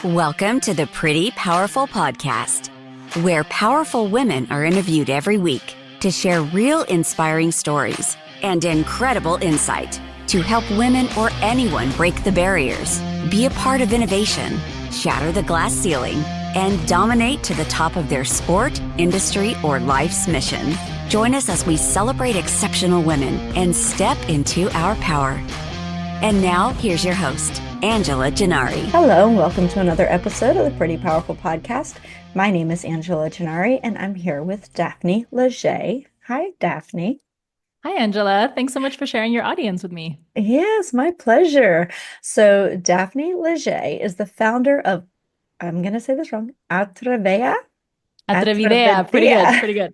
Welcome to the Pretty Powerful Podcast, where powerful women are interviewed every week to share real inspiring stories and incredible insight to help women or anyone break the barriers, be a part of innovation, shatter the glass ceiling, and dominate to the top of their sport, industry, or life's mission. Join us as we celebrate exceptional women and step into our power. And now, here's your host, Angela Gennari. Hello, and welcome to another episode of the Pretty Powerful Podcast. My name is Angela Gennari, and I'm here with Daphne Leger. Hi, Daphne. Hi, Angela. Thanks so much for sharing your audience with me. Yes, my pleasure. So, Daphne Leger is the founder of, I'm going to say this wrong, Atrevidea? Atrevidea. Pretty good.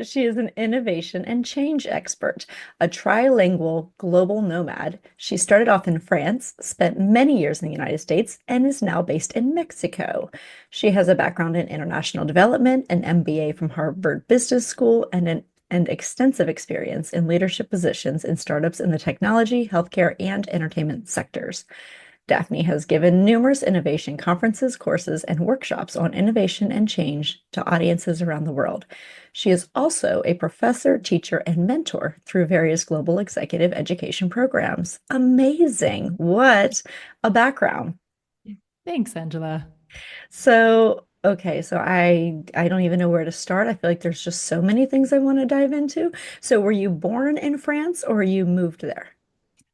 She is an innovation and change expert, a trilingual global nomad. She started off in France, spent many years in the United States, and is now based in Mexico. She has a background in international development, an MBA from Harvard Business School, and extensive experience in leadership positions in startups in the technology, healthcare, and entertainment sectors. Daphne has given numerous innovation conferences, courses, and workshops on innovation and change to audiences around the world. She is also a professor, teacher, and mentor through various global executive education programs. Amazing. What a background. Thanks, Angela. So I don't even know where to start. I feel like there's just so many things I want to dive into. So were you born in France or you moved there?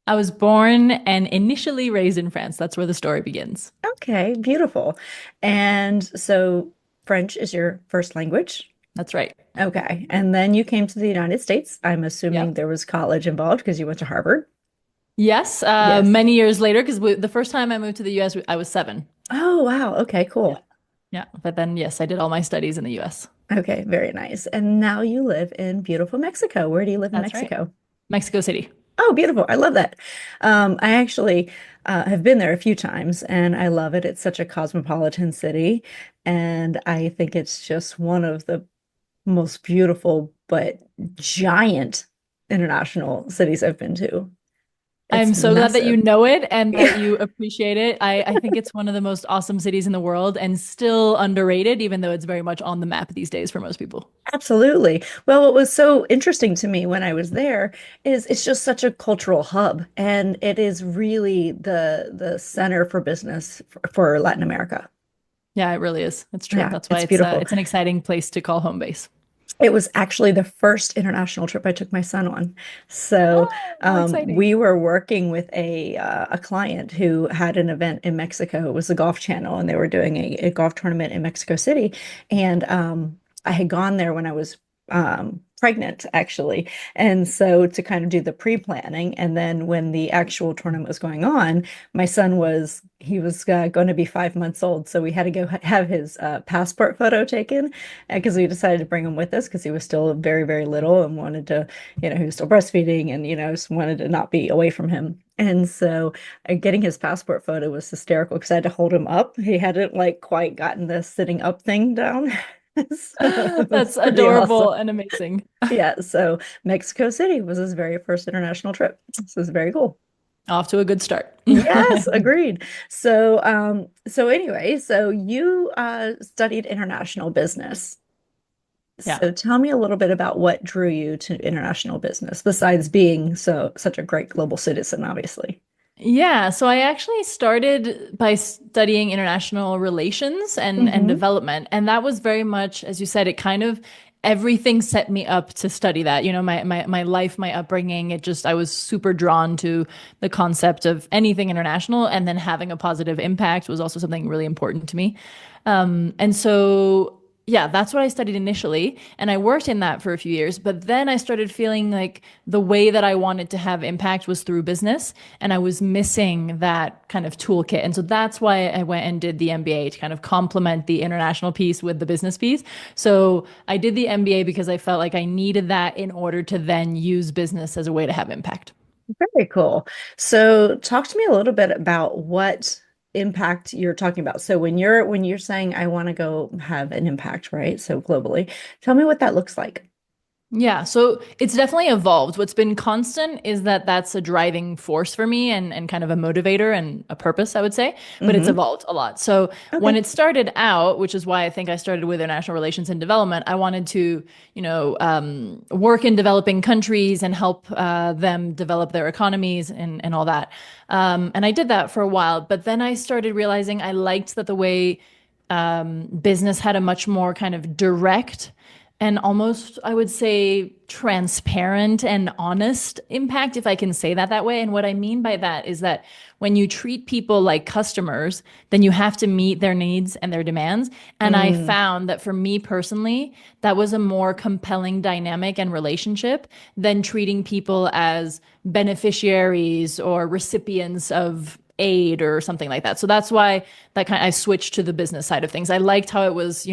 I was born and initially raised in France. That's where the story begins. Okay, beautiful. And so French is your first language? That's right. Okay. And then you came to the United States. I'm assuming Yep. there was college involved because you went to Harvard. Yes, Yes. many years later, because the first time I moved to the US, I was 7. Oh, wow. Okay, cool. Yeah. But then, yes, I did all my studies in the US. Okay, very nice. And now you live in beautiful Mexico. Where do you live in That's right. Mexico? Mexico City. Oh, beautiful. I love that. I actually have been there a few times and I love it. It's such a cosmopolitan city. And I think it's just one of the most beautiful but giant international cities I've been to. I'm It's so glad that you massive. know it and that you appreciate it. I think it's one of the most awesome cities in the world and still underrated, even though it's very much on the map these days for most people. Absolutely. Well, what was so interesting to me when I was there is it's just such a cultural hub, and it is really the center for business for Latin America. Yeah, it really is. It's true. Yeah, That's why it's beautiful. it's an exciting place to call home base. It was actually the first international trip I took my son on. So Oh, how exciting. we were working with a client who had an event in Mexico. It was the Golf Channel, and they were doing a golf tournament in Mexico City. And I had gone there when I was pregnant, actually. And so to kind of do the pre-planning, and then when the actual tournament was going on, my son he was going to be 5 months old, so we had to go have his passport photo taken because we decided to bring him with us because he was still very, very little and wanted to, he was still breastfeeding and, just wanted to not be away from him. And so getting his passport photo was hysterical because I had to hold him up. He hadn't like quite gotten the sitting up thing down. So it was That's pretty adorable awesome. and amazing. Yeah, so Mexico City was his very first international trip. This is very cool. Off to a good start. Yes, agreed. So anyway, so you studied international business. Yeah. So tell me a little bit about what drew you to international business, besides being such a great global citizen, obviously. Yeah, so I actually started by studying international relations and Hmm. development. And that was very much, as you said, it kind of everything set me up to study that. My life, my upbringing, I was super drawn to the concept of anything international, and then having a positive impact was also something really important to me. And so yeah, that's what I studied initially. And I worked in that for a few years. But then I started feeling like the way that I wanted to have impact was through business. And I was missing that kind of toolkit. And so that's why I went and did the MBA to kind of complement the international piece with the business piece. So I did the MBA because I felt like I needed that in order to then use business as a way to have impact. Very cool. So talk to me a little bit about what impact you're talking about. So when you're saying I want to go have an impact, right? So globally, tell me what that looks like. Yeah, so it's definitely evolved. What's been constant is that that's a driving force for me and kind of a motivator and a purpose, I would say, but it's Hmm. evolved a lot. So when Okay. it started out, which is why I think I started with international relations and development, I wanted to, work in developing countries and help them develop their economies and all that. And I did that for a while, but then I started realizing I liked that the way business had a much more kind of direct and almost, I would say, transparent and honest impact, if I can say that way. And what I mean by that is that when you treat people like customers, then you have to meet their needs and their demands. And I Mm, found that for me personally, that was a more compelling dynamic and relationship than treating people as beneficiaries or recipients of aid or something like that. So that's why I switched to the business side of things. I liked how it was,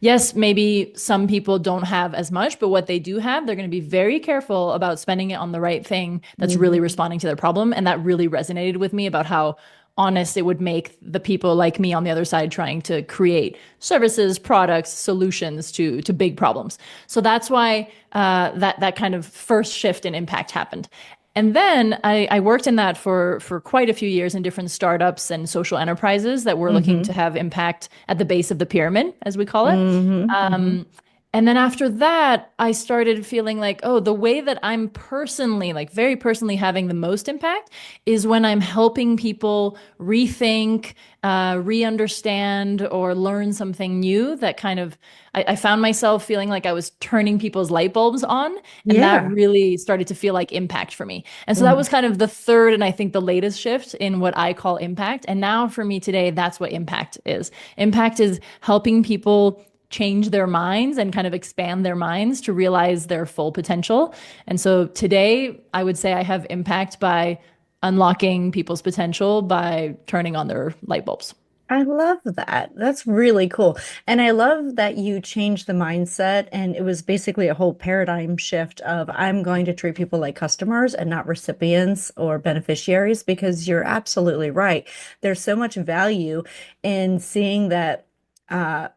yes, maybe some people don't have as much, but what they do have, they're going to be very careful about spending it on the right thing that's really mhm. responding to their problem. And that really resonated with me about how honest it would make the people like me on the other side trying to create services, products, solutions to big problems. So that's why that kind of first shift in impact happened. And then I worked in that for quite a few years in different startups and social enterprises that were looking to Mhm. have impact at the base of the pyramid, as we call it. Mhm. Mhm. And then after that, I started feeling like, oh, the way that I'm personally, like very personally having the most impact is when I'm helping people rethink, re-understand, or learn something new that kind of, I found myself feeling like I was turning people's light bulbs on. And that Yeah. really started to feel like impact for me. And so that was Mhm. kind of the third and I think the latest shift in what I call impact. And now for me today, that's what impact is. Impact is helping people change their minds and kind of expand their minds to realize their full potential. And so today, I would say I have impact by unlocking people's potential by turning on their light bulbs. I love that. That's really cool. And I love that you changed the mindset and it was basically a whole paradigm shift of I'm going to treat people like customers and not recipients or beneficiaries because you're absolutely right. There's so much value in seeing that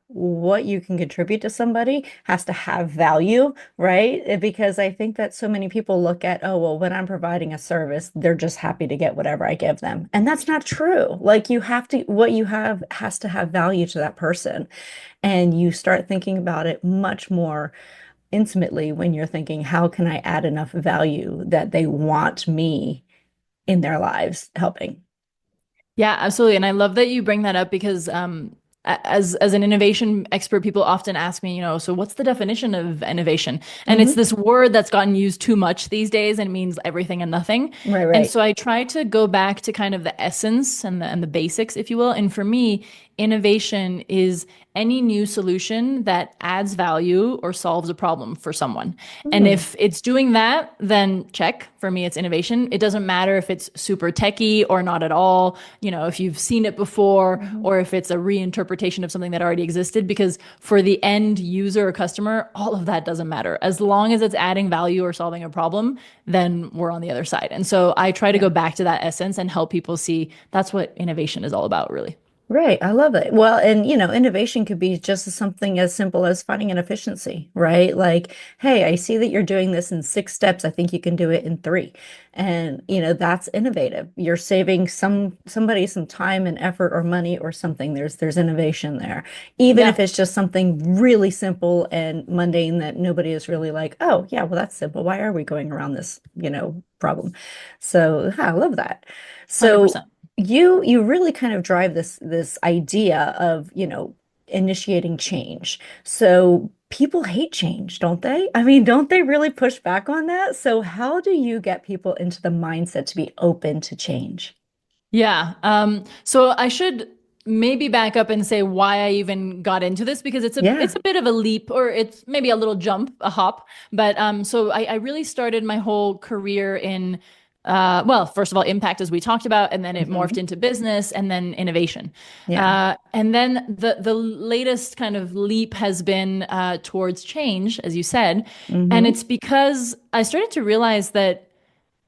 what you can contribute to somebody has to have value, right? Because I think that so many people look at, oh, well, when I'm providing a service, they're just happy to get whatever I give them. And that's not true. Like you have to, what you have has to have value to that person. And you start thinking about it much more intimately when you're thinking, how can I add enough value that they want me in their lives helping? Yeah, absolutely. And I love that you bring that up because as an innovation expert, people often ask me, so what's the definition of innovation? And it's Hmm. this word that's gotten used too much these days and it means everything and nothing. Right, And right. so I try to go back to kind of the essence and the basics, if you will. And for me, innovation is any new solution that adds value or solves a problem for someone. And Hmm. if it's doing that, then check. For me, it's innovation. It doesn't matter if it's super techy or not at all, if you've seen it before Hmm. or if it's a reinterpretation of something that already existed, because for the end user or customer, all of that doesn't matter. As long as it's adding value or solving a problem, then we're on the other side. And so I try to Yeah. go back to that essence and help people see that's what innovation is all about, really. Right. I love it. Well, and innovation could be just something as simple as finding an efficiency, right? Like, hey, I see that you're doing this in 6 steps. I think you can do it in 3. And, that's innovative. You're saving somebody some time and effort or money or something. There's innovation there. Even if Yeah. it's just something really simple and mundane that nobody is really like, oh, yeah, well, that's simple. Why are we going around this, problem? So, yeah, I love that. So 100%. you really kind of drive this idea of, initiating change. So people hate change, don't they? I mean, don't they really push back on that? So how do you get people into the mindset to be open to change? Yeah. So I should maybe back up and say why I even got into this because it's Yeah. a bit of a leap or it's maybe a little jump, a hop. But so I really started my whole career in well, first of all, impact as we talked about, and then it morphed Hmm. into business and then innovation. Yeah. And then the latest kind of leap has been towards change, as you said. And Hmm. it's because I started to realize that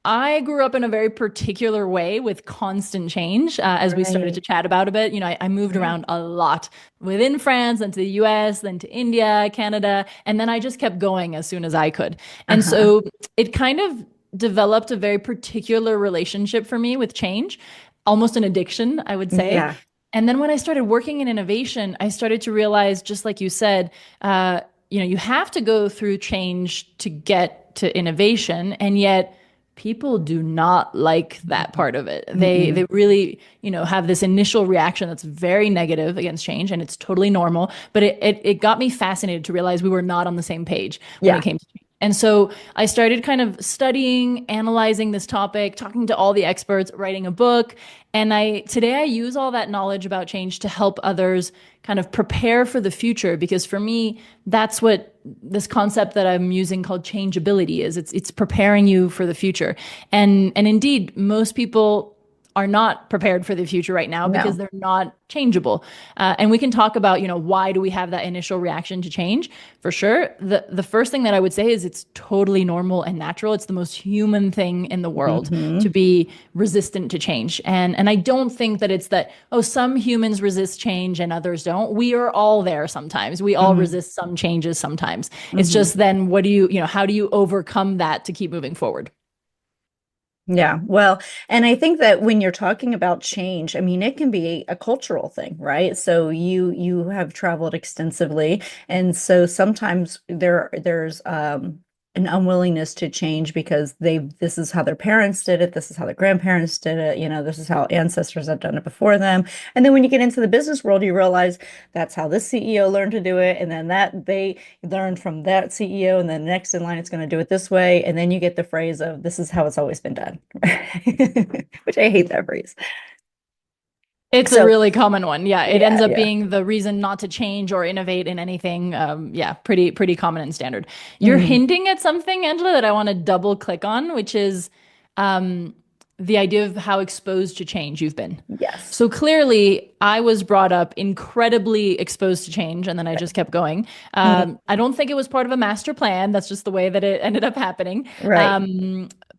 I grew up in a very particular way with constant change. As we started to Right. chat about a bit, I moved Right. around a lot within France, then to the US, then to India, Canada, and then I just kept going as soon as I could. And Uh-huh. so it kind of developed a very particular relationship for me with change, almost an addiction, I would say. Yeah. And then when I started working in innovation, I started to realize, just like you said, you have to go through change to get to innovation, and yet people do not like that part of it. They Mm-mm. really, have this initial reaction that's very negative against change, and it's totally normal. But it got me fascinated to realize we were not on the same page when it Yeah. came to change. And so I started kind of studying, analyzing this topic, talking to all the experts, writing a book. And today I use all that knowledge about change to help others kind of prepare for the future. Because for me, that's what this concept that I'm using called changeability is. It's preparing you for the future. And indeed, most people are not prepared for the future right now because No. they're not changeable. And we can talk about, why do we have that initial reaction to change? For sure. The first thing that I would say is it's totally normal and natural. It's the most human thing in the world to Hmm. be resistant to change. And I don't think that it's that, oh, some humans resist change and others don't. We are all there sometimes. We all Hmm. resist some changes sometimes. It's Hmm. just then how do you overcome that to keep moving forward? Yeah, well, and I think that when you're talking about change, I mean, it can be a cultural thing, right? So you have traveled extensively, and so sometimes there's an unwillingness to change because this is how their parents did it, this is how their grandparents did it, this is how ancestors have done it before them. And then when you get into the business world, you realize that's how this CEO learned to do it, and then that they learned from that CEO, and then next in line it's going to do it this way, and then you get the phrase of this is how it's always been done, which I hate that phrase. It's a So really common one. Yeah, it ends yeah, up yeah. being the reason not to change or innovate in anything. Yeah, pretty common and standard. You're Mhm. hinting at something, Angela, that I want to double click on, which is um, the idea of how exposed to change you've been. Yes. So clearly, I was brought up incredibly exposed to change, and then I just kept going. Mhm. I don't think it was part of a master plan. That's just the way that it ended up happening. Right.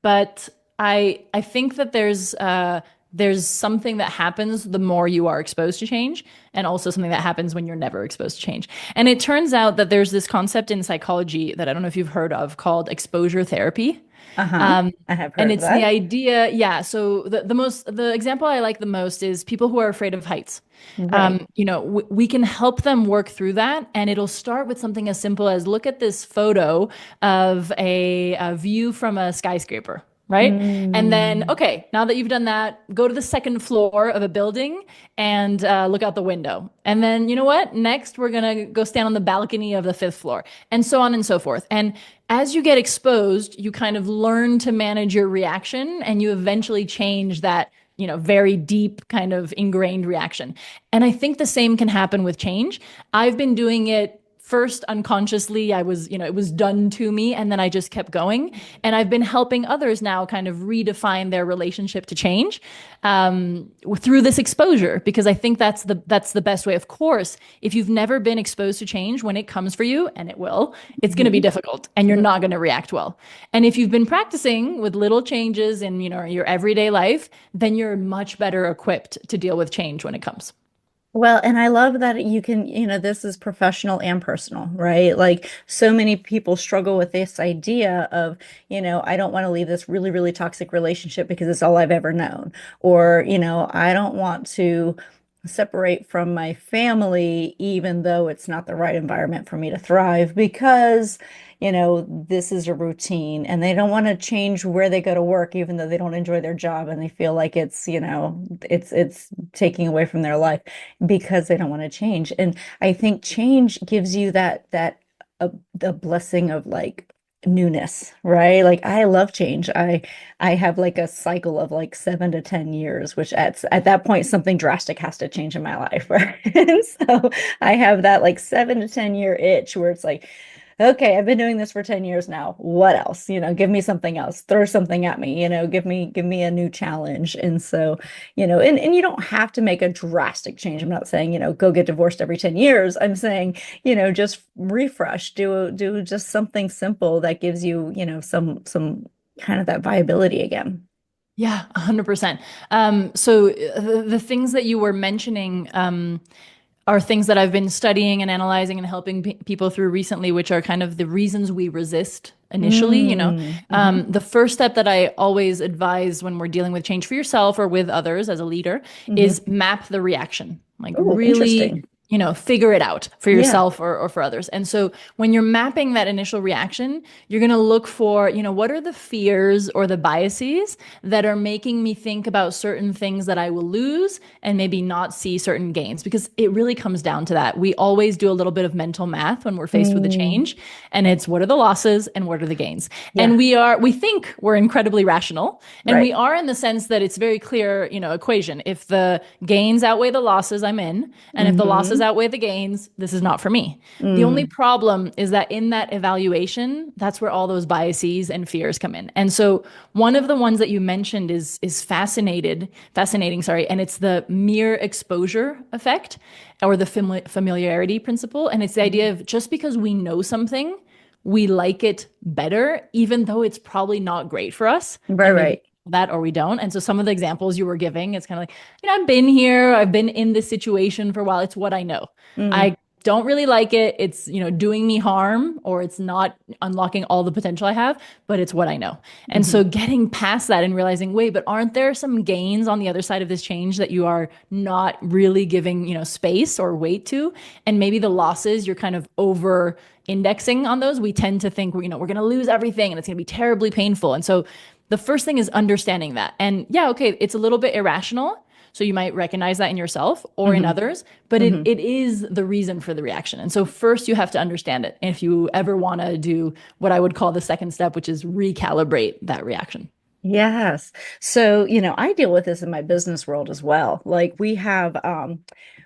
But I think that there's something that happens the more you are exposed to change, and also something that happens when you're never exposed to change. And it turns out that there's this concept in psychology that I don't know if you've heard of called exposure therapy. Uh-huh. Um, I have and heard of it's the that. idea, yeah. So the example I like the most is people who are afraid of heights. Right. We can help them work through that, and it'll start with something as simple as look at this photo of a view from a skyscraper. Right. And then, Mm. okay, now that you've done that, go to the second floor of a building and look out the window. And then, you know what? Next, we're going to go stand on the balcony of the fifth floor, and so on and so forth. And as you get exposed, you kind of learn to manage your reaction, and you eventually change that, very deep kind of ingrained reaction. And I think the same can happen with change. I've been doing it first unconsciously. It was done to me, and then I just kept going. And I've been helping others now kind of redefine their relationship to change through this exposure, because I think that's the best way. Of course, if you've never been exposed to change, when it comes for you, and it will, it's going to be Mhm. difficult, and you're not going to react well. And if you've been practicing with little changes in your everyday life, then you're much better equipped to deal with change when it comes. Well, and I love that you can, this is professional and personal, right? Like so many people struggle with this idea of, I don't want to leave this really, really toxic relationship because it's all I've ever known. Or, I don't want to separate from my family, even though it's not the right environment for me to thrive because, this is a routine and they don't want to change where they go to work, even though they don't enjoy their job and they feel like it's taking away from their life because they don't want to change. And I think change gives you the blessing of like newness, right? Like I love change. I have like a cycle of like 7 to 10 years, which at that point something drastic has to change in my life, right? And so I have that like 7 to 10 year itch where it's like, okay, I've been doing this for 10 years now. What else? Give me something else. Throw something at me, give me a new challenge. And so, and you don't have to make a drastic change. I'm not saying, go get divorced every 10 years. I'm saying, just refresh, do just something simple that gives you, some kind of that viability again. Yeah, 100%. So the things that you were mentioning, are things that I've been studying and analyzing and helping people through recently, which are kind of the reasons we resist initially. The first step that I always advise when we're dealing with change for yourself or with others as a leader is map the reaction. Like Oh, really, interesting. figure it out for Yeah. yourself or for others. And so when you're mapping that initial reaction, you're going to look for, what are the fears or the biases that are making me think about certain things that I will lose and maybe not see certain gains, because it really comes down to that. We always do a little bit of mental math when we're faced with a Mm, change, and it's what are the losses and what are the gains. And yeah. we think we're incredibly rational, and we Right. are in the sense that it's very clear, equation. If the gains outweigh the losses, I'm in, and if the losses outweigh the gains, this is not for me. The only Mm, problem is that in that evaluation, that's where all those biases and fears come in. And so one of the ones that you mentioned is fascinating, sorry, and it's the mere exposure effect, or the familiarity principle. And it's the idea of just because we know something, we like it better, even though it's probably not great for us. right, And maybe right. that or we don't. And so some of the examples you were giving, it's kind of like, I've been here, I've been in this situation for a while. It's what I know. Mm, I don't really like it. It's, doing me harm, or it's not unlocking all the potential I have, but it's what I know. And hmm so getting past that and realizing, wait, but aren't there some gains on the other side of this change that you are not really giving, space or weight to? And maybe the losses, you're kind of over indexing on those. We tend to think, we're going to lose everything and it's going to be terribly painful. And so the first thing is understanding that. And yeah, okay, it's a little bit irrational. So you might recognize that in yourself or in hmm others, but it, hmm it is the reason for the reaction. And so first you have to understand it. And if you ever want to do what I would call the second step, which is recalibrate that reaction. Yes. So, I deal with this in my business world as well. Like we have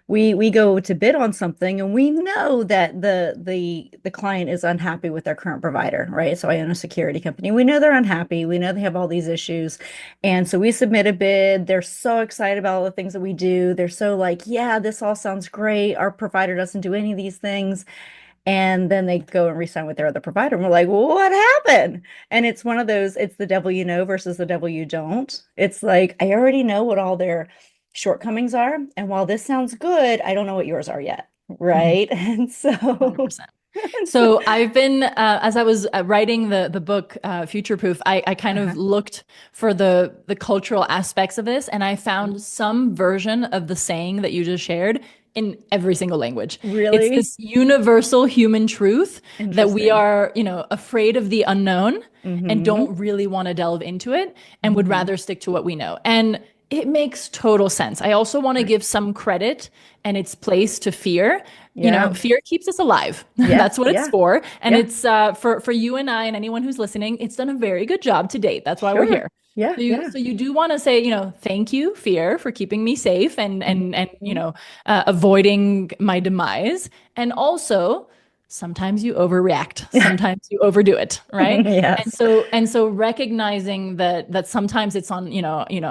we go to bid on something and we know that the client is unhappy with their current provider, right? So I own a security company. We know they're unhappy. We know they have all these issues. And so we submit a bid. They're so excited about all the things that we do. They're so like, yeah, this all sounds great. Our provider doesn't do any of these things. And then they go and resign with their other provider. And we're like, well, what happened? And it's one of those, it's the devil you know versus the devil you don't. It's like, I already know what all their shortcomings are. And while this sounds good, I don't know what yours are yet. Mhm. Right. And so, 100%. and so So I've been, as I was writing the book Future Proof, I kind of uh-huh. looked for the cultural aspects of this, and I found some version of the saying that you just shared in every single language. It's Really this universal human truth that we interesting. are, afraid of the unknown and Mm-hmm. don't really want to delve into it and would Mm-hmm. rather stick to what we know. And it makes total sense. I also want to Right. give some credit and its place to fear. Yeah. Fear keeps us alive. Yeah. That's what it's Yeah. for. And Yeah. it's for you and I and anyone who's listening, it's done a very good job to date. That's why we're Sure. here. Yeah. So you do want to say, thank you, fear, for keeping me safe and Mm-hmm. avoiding my demise. And also, sometimes you overreact. Sometimes you overdo it, right? And Yes. so recognizing that sometimes it's on,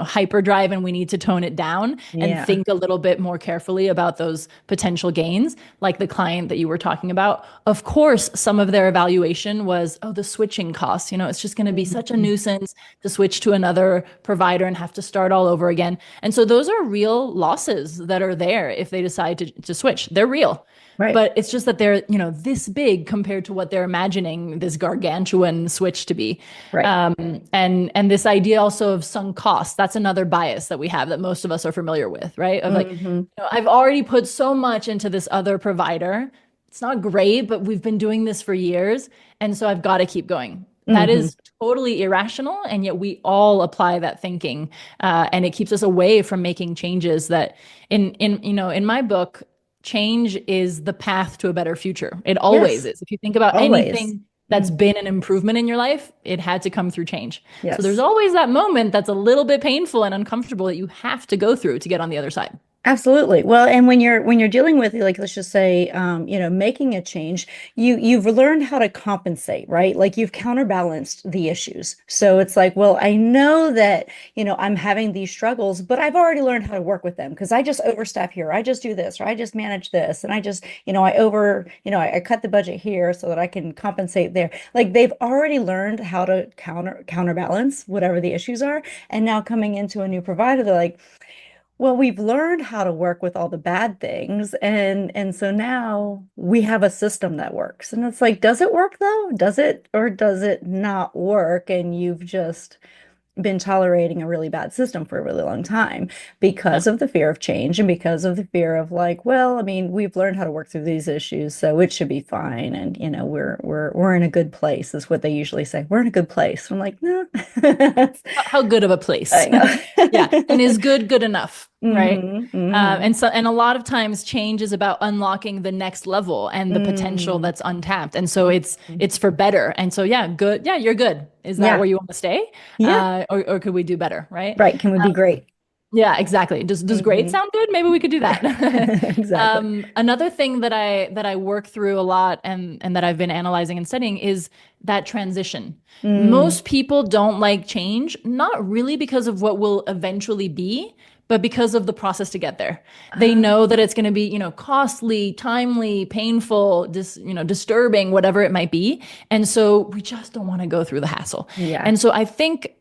hyperdrive and we need to tone it down and Yeah. think a little bit more carefully about those potential gains, like the client that you were talking about. Of course, some of their evaluation was, oh, the switching costs, it's just going to be such a Mhm. nuisance to switch to another provider and have to start all over again. And so those are real losses that are there if they decide to switch. They're real. Right. But it's just that they're, this big compared to what they're imagining this gargantuan switch to be. Right. And this idea also of sunk costs, that's another bias that we have that most of us are familiar with, right? Of like, hmm I've already put so much into this other provider. It's not great, but we've been doing this for years. And so I've got to keep going. That hmm is totally irrational. And yet we all apply that thinking. And it keeps us away from making changes that in my book, change is the path to a better future. It always Yes. is. If you think about Always. anything that's Mm. been an improvement in your life, it had to come through change. So there's Yes. always that moment that's a little bit painful and uncomfortable that you have to go through to get on the other side. Absolutely. Well, and when you're dealing with, like, let's just say, making a change, you've learned how to compensate, right? Like, you've counterbalanced the issues. So it's like, well, I know that, I'm having these struggles, but I've already learned how to work with them because I just overstep here. I just do this, or I just manage this, and I just, I cut the budget here so that I can compensate there. Like, they've already learned how to counterbalance whatever the issues are. And now coming into a new provider, they're like, well, we've learned how to work with all the bad things, and so now we have a system that works. And it's like, does it work though? Does it, or does it not work? And you've just been tolerating a really bad system for a really long time Yeah. because of the fear of change and because of the fear of, like, well, I mean, we've learned how to work through these issues, so it should be fine. And we're in a good place, is what they usually say. We're in a good place. I'm like, no. How good of a place? I know. Yeah. And is good enough, right? Hmm. And a lot of times change is about unlocking the next level and the potential Mm. that's untapped. And so it's for better. And so yeah, good. Yeah, you're good. Is that Yeah. where you want to stay? Yeah. Or could we do better, right? Right. Can we be great? Yeah, exactly. Does great Hmm. sound good? Maybe we could do that. Exactly. Another thing that I work through a lot and that I've been analyzing and studying is that transition. Mm. Most people don't like change, not really because of what will eventually be, but because of the process to get there. They Uh, know that it's going to be, costly, timely, painful, disturbing, whatever it might be. And so we just don't want to go through the hassle. yeah. And so I think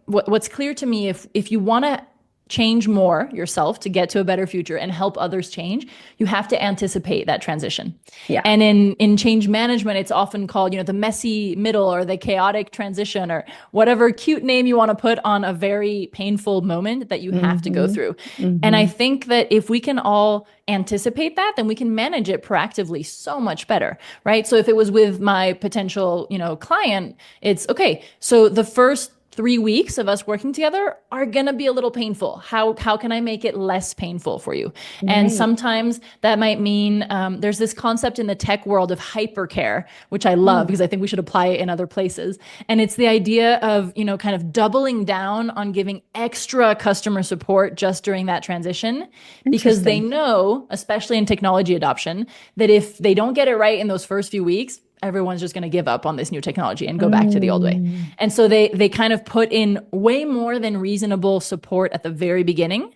what's clear to me, if you want to change more yourself to get to a better future and help others change, you have to anticipate that transition. Yeah. And in change management, it's often called, the messy middle or the chaotic transition or whatever cute name you want to put on a very painful moment that you have to go Hmm. through. And I Hmm. think that if we can all anticipate that, then we can manage it proactively so much better, right? So if it was with my potential, client, it's okay. So the first 3 weeks of us working together are going to be a little painful. How can I make it less painful for you? And Right. sometimes that might mean there's this concept in the tech world of hypercare, which I love Mm. because I think we should apply it in other places. And it's the idea of, kind of doubling down on giving extra customer support just during that transition, because they Interesting. know, especially in technology adoption, that if they don't get it right in those first few weeks, everyone's just going to give up on this new technology and go back to the old way. Mm. And so they kind of put in way more than reasonable support at the very beginning.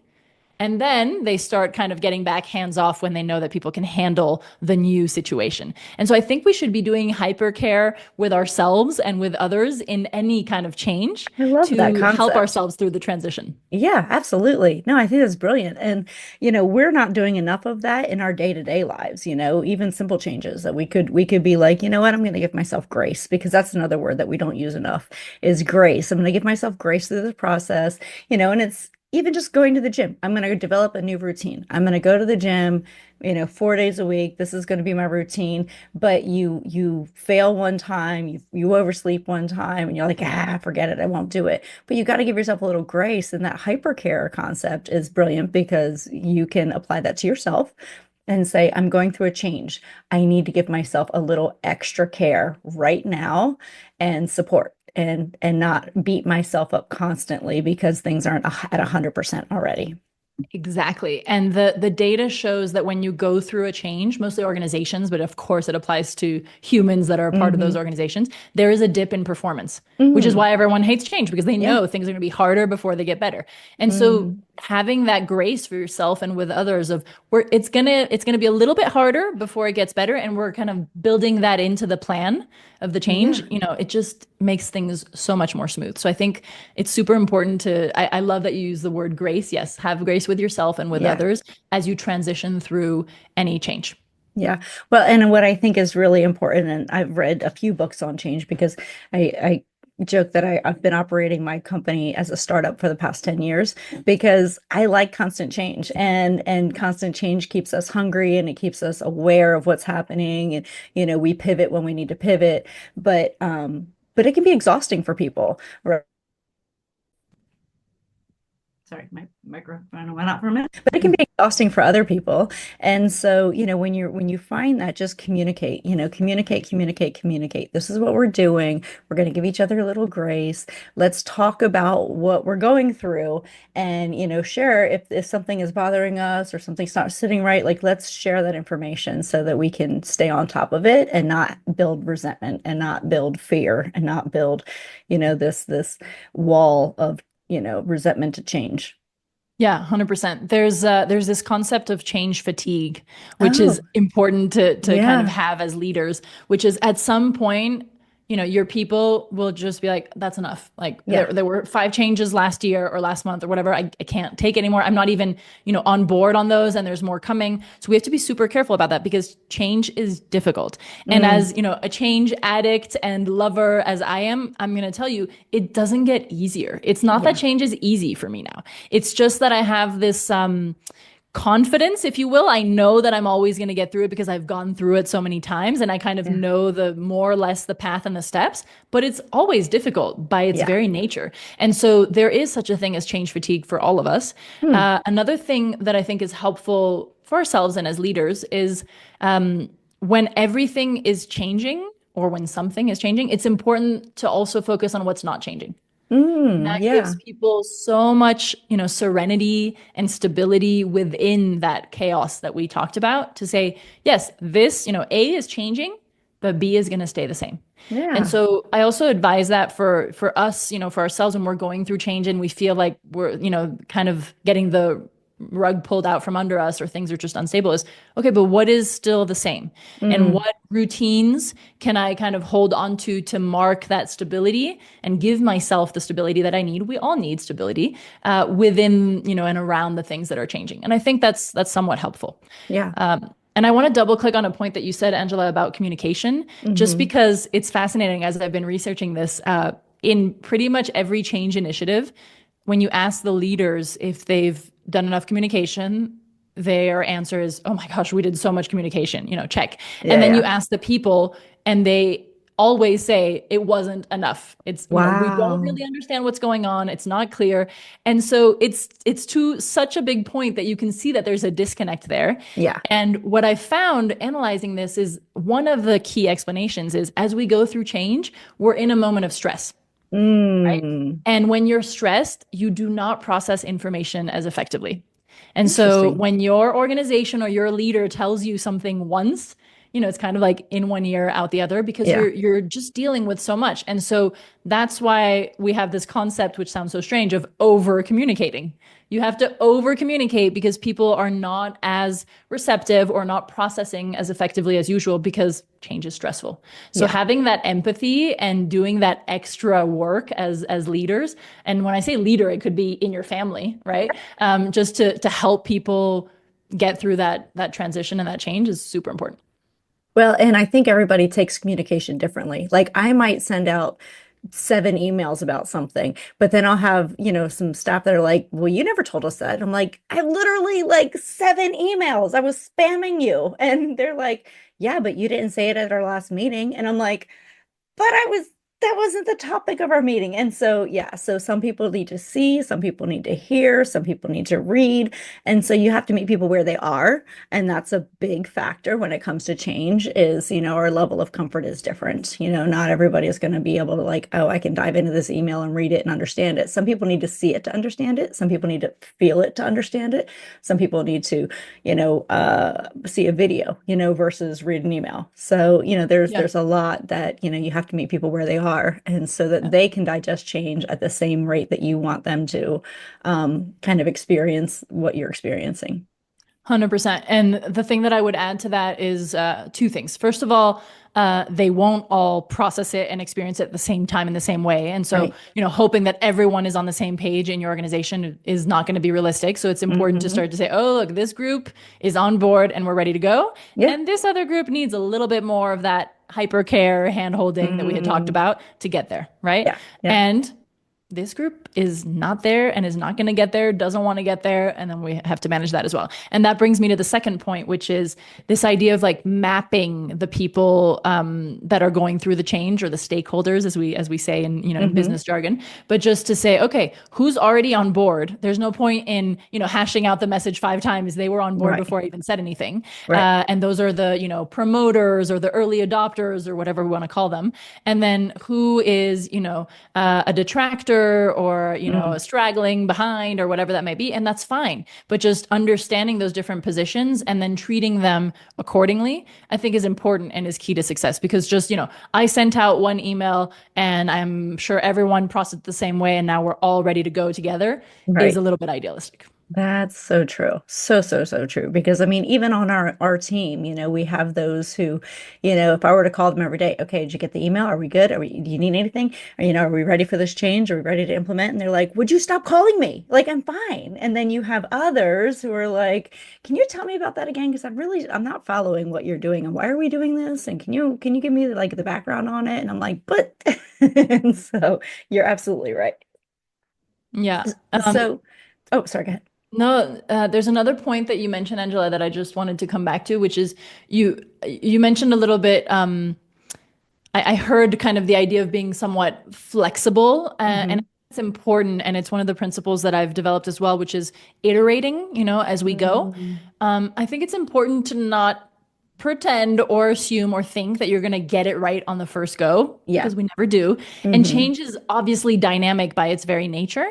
And then they start kind of getting back hands off when they know that people can handle the new situation. And so I think we should be doing hypercare with ourselves and with others in any kind of change I love that to help concept. ourselves through the transition. Yeah, absolutely. No, I think that's brilliant. And, we're not doing enough of that in our day-to-day lives, even simple changes that we could be like, you know what, I'm going to give myself grace, because that's another word that we don't use enough, is grace. I'm going to give myself grace through the process, and it's even just going to the gym. I'm going to develop a new routine. I'm going to go to the gym, 4 days a week. This is going to be my routine. But you fail one time, you oversleep one time, and you're like, forget it, I won't do it. But you got to give yourself a little grace. And that hypercare concept is brilliant because you can apply that to yourself and say, I'm going through a change. I need to give myself a little extra care right now and support, and not beat myself up constantly because things aren't at 100% already. Exactly. And the data shows that when you go through a change, mostly organizations, but of course it applies to humans that are a part of those Hmm. organizations, there is a dip in performance, which is Mm. why everyone hates change, because they Yeah. know things are going to be harder before they get better. And so Mm. having that grace for yourself and with others of where it's gonna be a little bit harder before it gets better, and we're kind of building that into the plan of the change, Yeah. it just makes things so much more smooth. So I think it's super important I love that you use the word grace. Yes, have grace with yourself and with Yeah. others as you transition through any change. Yeah. Well, and what I think is really important, and I've read a few books on change because I joke that I've been operating my company as a startup for the past 10 years because I like constant change, and constant change keeps us hungry, and it keeps us aware of what's happening. And, we pivot when we need to pivot, but it can be exhausting for people, right? Sorry, my microphone went out for a minute, but it can be exhausting for other people. And so, when you find that, just communicate, communicate. This is what we're doing. We're going to give each other a little grace. Let's talk about what we're going through and, share if something is bothering us or something's not sitting right, like let's share that information so that we can stay on top of it and not build resentment and not build fear and not build, this wall of resentment to change. Yeah, 100%. There's this concept of change fatigue, which Oh, is important to kind of yeah. have as leaders, which is at some point, your people will just be like, that's enough. Like Yeah. there were 5 changes last year or last month or whatever. I can't take anymore. I'm not even, on board on those, and there's more coming. So we have to be super careful about that because change is difficult. And Mm, as, a change addict and lover as I am, I'm going to tell you, it doesn't get easier. It's not that yeah. change is easy for me now. It's just that I have this confidence, if you will. I know that I'm always going to get through it because I've gone through it so many times and I kind of Yeah. know the more or less the path and the steps, but it's always difficult by its Yeah. very nature. And so there is such a thing as change fatigue for all of us. Hmm. Another thing that I think is helpful for ourselves and as leaders is when everything is changing or when something is changing, it's important to also focus on what's not changing. That gives Yeah. people so much, serenity and stability within that chaos that we talked about to say, yes, this, A is changing, but B is going to stay the same. And Yeah. so I also advise that for us, for ourselves when we're going through change and we feel like we're, kind of getting the rug pulled out from under us or things are just unstable is okay, but what is still the same? And Mm, what routines can I kind of hold on to mark that stability and give myself the stability that I need? We all need stability within, and around the things that are changing. And I think that's somewhat helpful. yeah. And I want to double click on a point that you said, Angela, about communication, just Hmm. because it's fascinating as I've been researching this. In pretty much every change initiative, when you ask the leaders if they've done enough communication, their answer is, oh my gosh, we did so much communication, check. And Yeah. then you Yeah. ask the people, and they always say it wasn't enough. It's, we don't Wow. really understand what's going on. It's not clear. And so it's to such a big point that you can see that there's a disconnect there. Yeah. And what I found analyzing this is one of the key explanations is as we go through change, we're in a moment of stress, right? Mm, And when you're stressed, you do not process information as effectively. And so interesting. when your organization or your leader tells you something once, it's kind of like in one ear, out the other, because Yeah. you're just dealing with so much. And so that's why we have this concept, which sounds so strange, of over communicating. You have to over communicate because people are not as receptive or not processing as effectively as usual because change is stressful. So Yeah. having that empathy and doing that extra work as leaders, and when I say leader, it could be in your family, right? Just to help people get through that transition and that change is super important. Well, and I think everybody takes communication differently. Like I might send out 7 emails about something, but then I'll have, some staff that are like, well, you never told us that. I'm like, I literally like 7 emails. I was spamming you. And they're like, yeah, but you didn't say it at our last meeting. And I'm like, but that wasn't the topic of our meeting. And so, yeah, so some people need to see, some people need to hear, some people need to read. And so you have to meet people where they are. And that's a big factor when it comes to change is, our level of comfort is different. Not everybody is going to be able to like, oh, I can dive into this email and read it and understand it. Some people need to see it to understand it. Some people need to feel it to understand it. Some people need to, see a video, versus read an email. So, Yeah. there's a lot that, you have to meet people where they are, and so that they can digest change at the same rate that you want them to kind of experience what you're experiencing. 100%. And the thing that I would add to that is two things. First of all, they won't all process it and experience it at the same time in the same way. And so, Right. hoping that everyone is on the same page in your organization is not going to be realistic. So it's important to Hmm. start to say, oh, look, this group is on board and we're ready to go. Yeah. And this other group needs a little bit more of that hyper care hand holding that we had talked Mm, about to get there. Right. yeah. Yeah. And this group is not there and is not going to get there, doesn't want to get there. And then we have to manage that as well. And that brings me to the second point, which is this idea of like mapping the people that are going through the change, or the stakeholders, as we say in, in business jargon, but just to say, okay, who's already on board? There's no point in, hashing out the message 5 times. They were on board Right. before I even said anything. Right. And those are the, promoters or the early adopters or whatever we want to call them. And then who is, a detractor, or Mm. straggling behind, or whatever that may be, and that's fine. But just understanding those different positions and then treating them accordingly, I think, is important and is key to success. Because just, I sent out one email and I'm sure everyone processed it the same way, and now we're all ready to go together, is Right. a little bit idealistic. That's so true. So, so, so true. Because I mean, even on our team, we have those who, if I were to call them every day, okay, did you get the email? Are we good? Do you need anything? Or, are we ready for this change? Are we ready to implement? And they're like, would you stop calling me? Like, I'm fine. And then you have others who are like, can you tell me about that again? Because I'm not following what you're doing. And why are we doing this? And can you give me like the background on it? And I'm like, but, and so you're absolutely right. Yeah. So, oh, sorry, go ahead. No, there's another point that you mentioned, Angela, that I just wanted to come back to, which is you mentioned a little bit. I heard kind of the idea of being somewhat flexible, and Mhm. it's important, and it's one of the principles that I've developed as well, which is iterating, as we go. Mm. I think it's important to not pretend or assume or think that you're going to get it right on the first go, Yeah. because we never do. And Hmm. change is obviously dynamic by its very nature.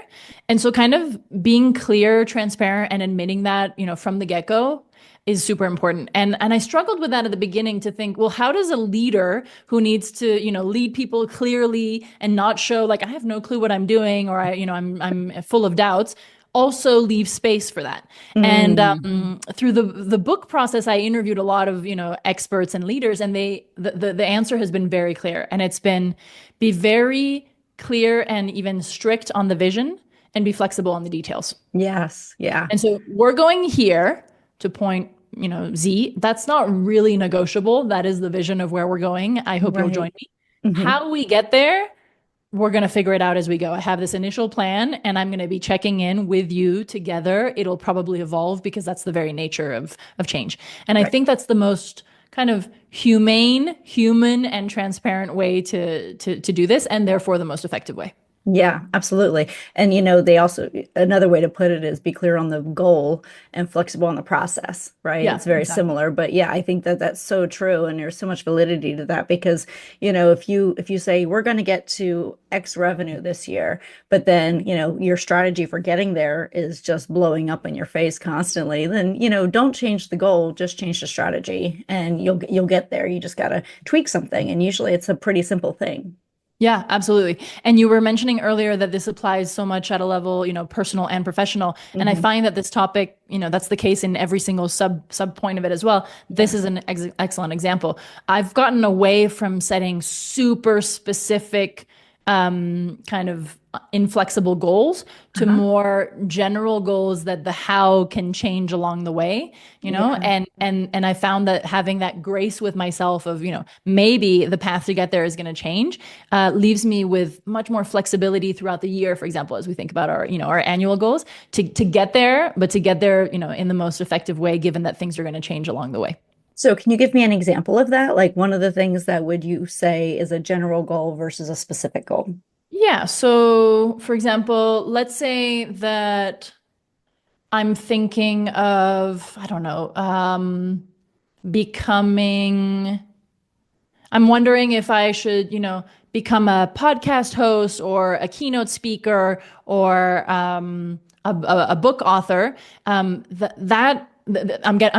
And so kind of being clear, transparent, and admitting that, from the get-go is super important. And I struggled with that at the beginning, to think, well, how does a leader who needs to, lead people clearly and not show like I have no clue what I'm doing, or I'm full of doubts, also leave space for that. And Mm. through the book process, I interviewed a lot of experts and leaders, and the answer has been very clear, and it's been be very clear and even strict on the vision, and be flexible on the details. Yes. Yeah. And so we're going here to point, Z. That's not really negotiable. That is the vision of where we're going. I hope you'll Right. join me. Hmm. How we get there, we're going to figure it out as we go. I have this initial plan, and I'm going to be checking in with you together. It'll probably evolve, because that's the very nature of change. And I Right. think that's the most kind of humane, human, and transparent way to do this, and therefore the most effective way. Yeah, absolutely. And they also, another way to put it is be clear on the goal and flexible on the process, right? Yeah, It's very exactly. similar, but yeah, I think that that's so true, and there's so much validity to that because, if you say we're going to get to X revenue this year, but then, your strategy for getting there is just blowing up in your face constantly, then, don't change the goal, just change the strategy and you'll get there. You just got to tweak something, and usually it's a pretty simple thing. Yeah, absolutely. And you were mentioning earlier that this applies so much at a level, personal and professional. And I Hmm. find that this topic, that's the case in every single sub point of it as well. This is Yes. an excellent example. I've gotten away from setting super specific, kind of inflexible goals, to Uh-huh. more general goals that the how can change along the way, Yeah. and I found that having that grace with myself of, maybe the path to get there is going to change, leaves me with much more flexibility throughout the year, for example, as we think about our, our annual goals, to get there, but to get there, in the most effective way, given that things are going to change along the way. So can you give me an example of that? Like one of the things that would you say is a general goal versus a specific goal? Yeah. So, for example, let's say that I'm thinking of, I don't know, becoming, I'm wondering if I should, become a podcast host, or a keynote speaker, or a book author. I'm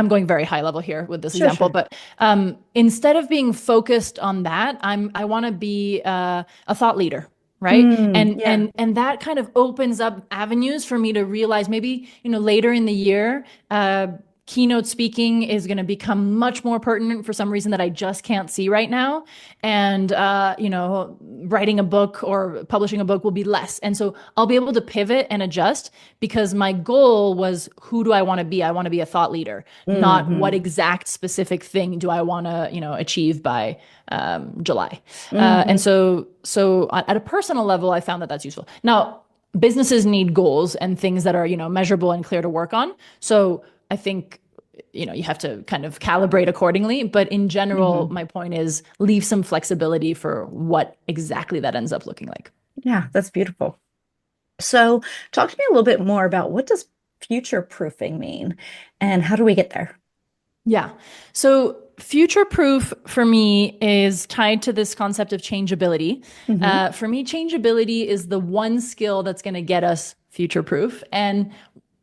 going very high level here with this Sure, example, sure. but instead of being focused on that, I want to be a thought leader, right? Mm, And yeah. and that kind of opens up avenues for me to realize, maybe, later in the year, keynote speaking is going to become much more pertinent for some reason that I just can't see right now. And, writing a book or publishing a book will be less. And so I'll be able to pivot and adjust because my goal was, who do I want to be? I want to be a thought leader, not what exact specific thing do I want to, achieve by July. And so at a personal level, I found that that's useful. Now, businesses need goals and things that are, measurable and clear to work on. So I think, you have to kind of calibrate accordingly. But in general, my point is leave some flexibility for what exactly that ends up looking like. Yeah, that's beautiful. So talk to me a little bit more about what does future proofing mean and how do we get there? Yeah. So future proof for me is tied to this concept of changeability. For me, changeability is the one skill that's going to get us future proof. And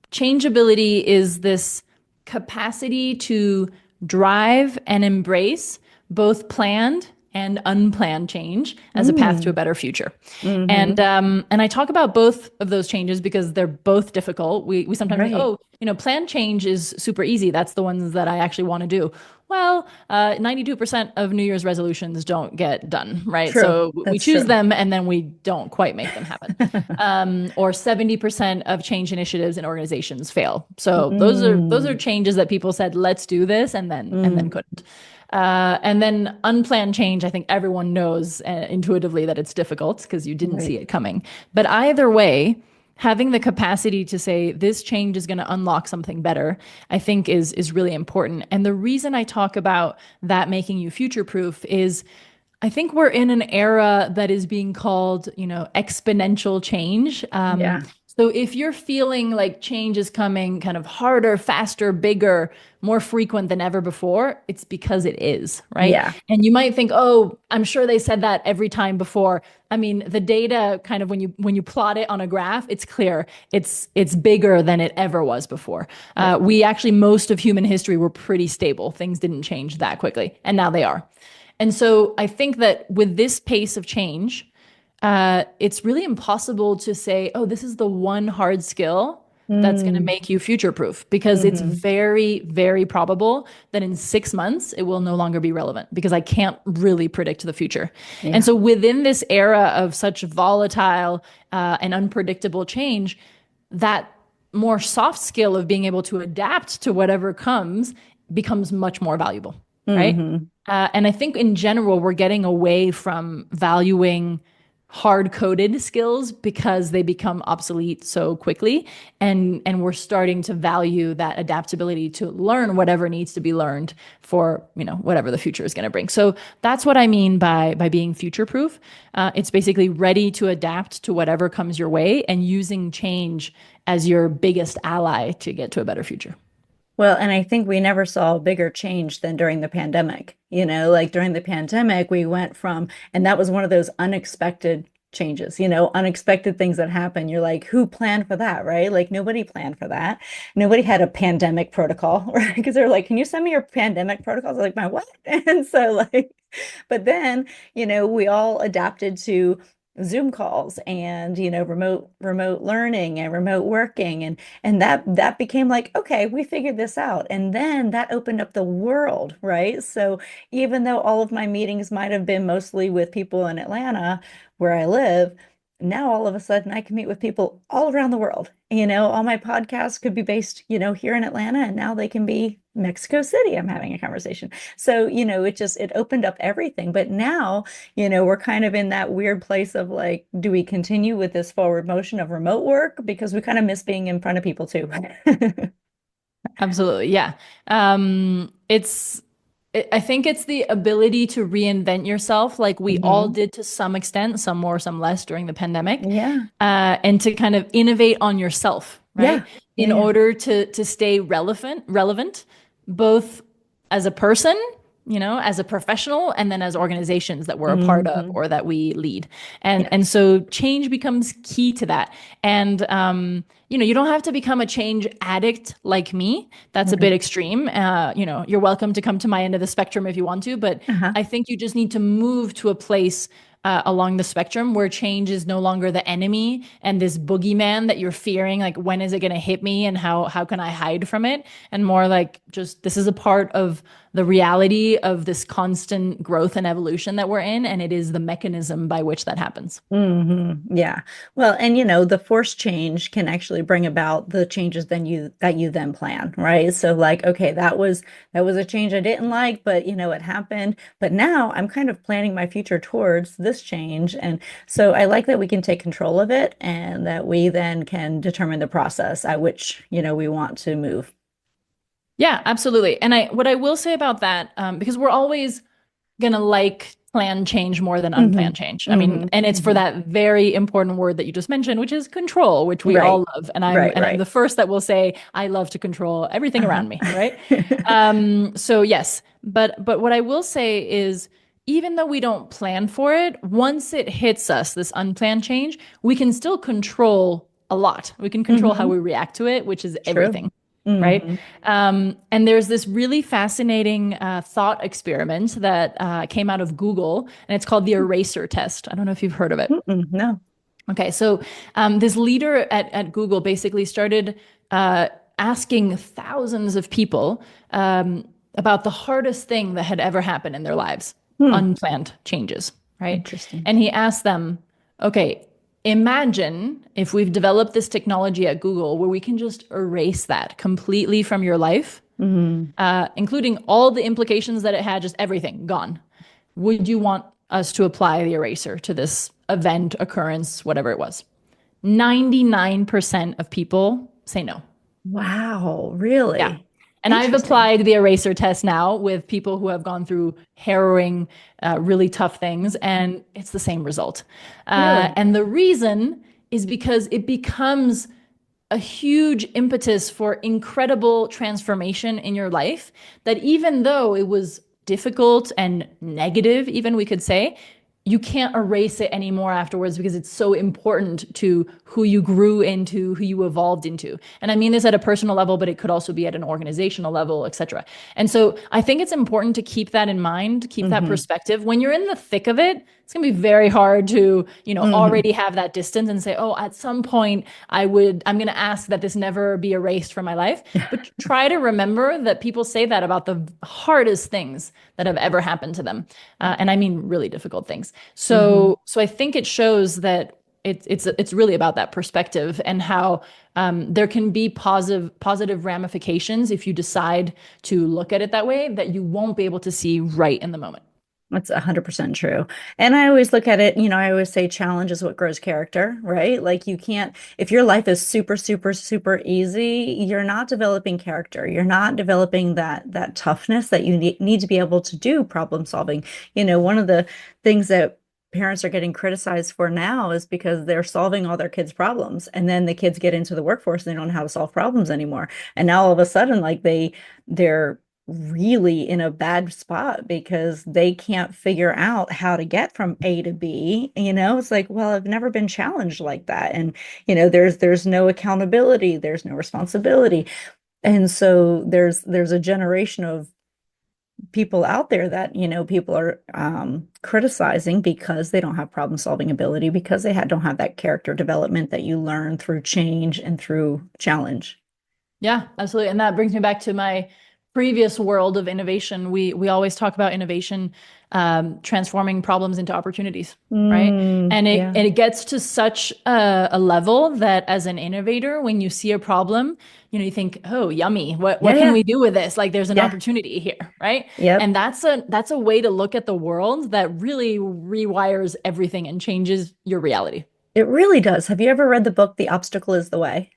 changeability is this capacity to drive and embrace both planned and unplanned change as a path to a better future. And I talk about both of those changes because they're both difficult. We sometimes think, planned change is super easy. That's the ones that I actually want to do. Well, 92% of New Year's resolutions don't get done, right? True. So we choose true. them and then we don't quite make them happen. Or 70% of change initiatives in organizations fail. So those are changes that people said, let's do this, and then couldn't. And then unplanned change, I think everyone knows intuitively that it's difficult because you didn't see it coming. But either way, having the capacity to say this change is going to unlock something better, I think is really important. And the reason I talk about that making you future proof is I think we're in an era that is being called, exponential change. So if you're feeling like change is coming kind of harder, faster, bigger, more frequent than ever before, it's because it is, right? Yeah. And you might think, oh, I'm sure they said that every time before. I mean, the data kind of when you plot it on a graph, it's clear it's bigger than it ever was before. We actually, most of human history were pretty stable. Things didn't change that quickly, and now they are. And so I think that with this pace of change, it's really impossible to say, oh, this is the one hard skill that's going to make you future proof, because it's very, very probable that in 6 months it will no longer be relevant because I can't really predict the future. And so within this era of such volatile and unpredictable change, that more soft skill of being able to adapt to whatever comes becomes much more valuable, right? And I think in general, we're getting away from valuing hard-coded skills because they become obsolete so quickly. And we're starting to value that adaptability to learn whatever needs to be learned for, whatever the future is going to bring. So that's what I mean by being future-proof. It's basically ready to adapt to whatever comes your way and using change as your biggest ally to get to a better future. Well, and I think we never saw a bigger change than during the pandemic. Like during the pandemic, we went from, and that was one of those unexpected changes, unexpected things that happen. You're like, who planned for that, right? Like nobody planned for that. Nobody had a pandemic protocol, right? Because they're like, can you send me your pandemic protocols? Like, my what? And so but then, we all adapted to Zoom calls and remote learning and remote working, and that became like, okay, we figured this out, and then that opened up the world, right? So even though all of my meetings might have been mostly with people in Atlanta where I live, now all of a sudden I can meet with people all around the world. All my podcasts could be based here in Atlanta, and now they can be Mexico City. I'm having a conversation. So it opened up everything. But now we're kind of in that weird place of like, do we continue with this forward motion of remote work, because we kind of miss being in front of people too? Absolutely. Yeah. I think it's the ability to reinvent yourself, like we all did to some extent, some more, some less during the pandemic. And to kind of innovate on yourself, right? In order to stay relevant, both as a person, as a professional, and then as organizations that we're a part of or that we lead. And so change becomes key to that. And, you don't have to become a change addict like me. That's a bit extreme. You're welcome to come to my end of the spectrum if you want to, but I think you just need to move to a place along the spectrum where change is no longer the enemy and this boogeyman that you're fearing, like when is it going to hit me and how can I hide from it? And more like just this is a part of the reality of this constant growth and evolution that we're in, and it is the mechanism by which that happens. Yeah. Well, and the forced change can actually bring about the changes that you then plan, right? So like, okay, that was a change I didn't like, but it happened. But now I'm kind of planning my future towards this change. And so I like that we can take control of it and that we then can determine the process at which, we want to move. Yeah, absolutely. And what I will say about that, because we're always gonna like plan change more than unplanned change. I mean, and it's for that very important word that you just mentioned, which is control, which we Right. all love. And I'm Right. the first that will say I love to control everything around me, right? Uh-huh. So yes, but what I will say is even though we don't plan for it, once it hits us, this unplanned change, we can still control a lot. We can control how we react to it, which is True. everything. Right. hmm And there's this really fascinating thought experiment that came out of Google, and it's called the eraser test. I don't know if you've heard of it. No. Okay. So this leader at Google basically started asking thousands of people about the hardest thing that had ever happened in their lives, Hmm. unplanned changes. Right. Interesting. And he asked them, okay, imagine if we've developed this technology at Google where we can just erase that completely from your life, hmm including all the implications that it had, just everything gone. Would you want us to apply the eraser to this event, occurrence, whatever it was? 99% of people say no. Wow, Yeah. really? And I've Interesting. applied the eraser test now with people who have gone through harrowing, really tough things, and it's the same result. Really? And the reason is because it becomes a huge impetus for incredible transformation in your life that even though it was difficult and negative, even we could say, you can't erase it anymore afterwards because it's so important to who you grew into, who you evolved into. And I mean this at a personal level, but it could also be at an organizational level, et cetera. And so I think it's important to keep that in mind, keep that hmm perspective. When you're in the thick of it, it's going to be very hard to, hmm already have that distance and say, oh, at some point I'm going to ask that this never be erased from my life. But try to remember that people say that about the hardest things that have ever happened to them. And I mean really difficult things. hmm So I think it shows that it's really about that perspective and how there can be positive ramifications if you decide to look at it that way that you won't be able to see right in the moment. That's 100% true. And I always look at it, I always say challenge is what grows character, right? Like you can't, if your life is super, super, super easy, you're not developing character. You're not developing that toughness that you need to be able to do problem solving. One of the things that parents are getting criticized for now is because they're solving all their kids' problems. And then the kids get into the workforce and they don't know how to solve problems anymore. And now all of a sudden, like they're really in a bad spot because they can't figure out how to get from A to B. It's like, well, I've never been challenged like that. And, there's no accountability, there's no responsibility. And so there's a generation of people out there that, people are criticizing because they don't have problem solving ability, because they don't have that character development that you learn through change and through challenge. Yeah, absolutely. And that brings me back to my previous world of innovation. We always talk about innovation transforming problems into opportunities, right? And Yeah. it gets to such a level that as an innovator, when you see a problem, you think, oh, yummy. What Yeah, can yeah, we do with this? Like there's an yeah. opportunity here, right? Yep. And that's a way to look at the world that really rewires everything and changes your reality. It really does. Have you ever read the book The Obstacle is the Way?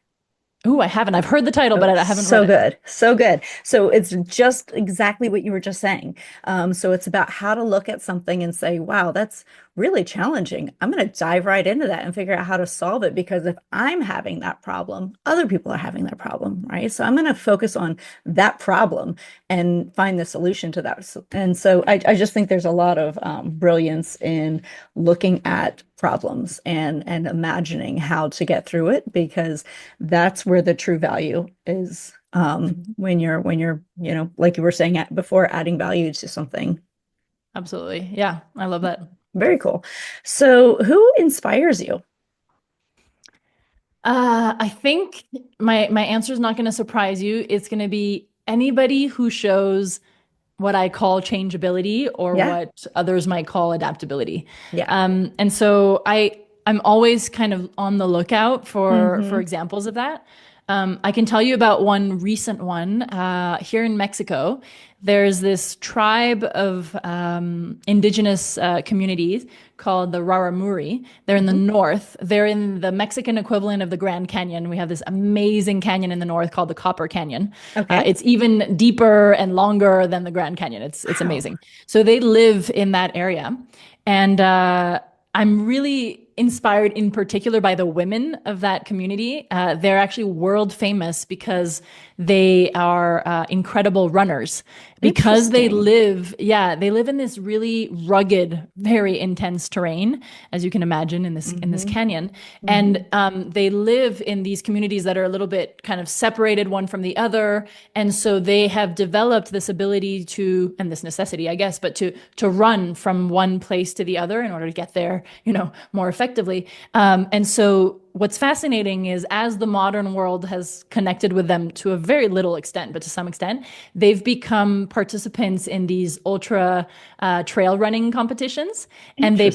Oh, I haven't. I've heard the title, Oh, but I haven't read so it. good. So good. So it's just exactly what you were just saying. So it's about how to look at something and say, wow, that's really challenging. I'm going to dive right into that and figure out how to solve it because if I'm having that problem, other people are having that problem, right? So I'm going to focus on that problem and find the solution to that. And so I just think there's a lot of brilliance in looking at problems and imagining how to get through it because that's where the true value is when you're like you were saying before, adding value to something. Absolutely. Yeah, I love that. Very cool. So who inspires you? I think my answer is not going to surprise you. It's going to be anybody who shows what I call changeability or Yeah. what others might call adaptability. Yeah. And so I'm always kind of on the lookout for Hmm. examples of that. I can tell you about one recent one here in Mexico. There's this tribe of indigenous communities called the Raramuri. They're in the Hmm. north. They're in the Mexican equivalent of the Grand Canyon. We have this amazing canyon in the north called the Copper Canyon. Okay. It's even deeper and longer than the Grand Canyon. It's Wow. amazing. So they live in that area, and I'm really inspired in particular by the women of that community. They're actually world famous because they are incredible runners. Because Interesting. they live in this really rugged, very intense terrain, as you can imagine in this Hmm. canyon. Hmm. And they live in these communities that are a little bit kind of separated one from the other. And so they have developed this ability to, and this necessity, I guess, but to run from one place to the other in order to get there, more effectively. And so what's fascinating is as the modern world has connected with them to a very little extent, but to some extent, they've become participants in these ultra trail running competitions, and Interesting.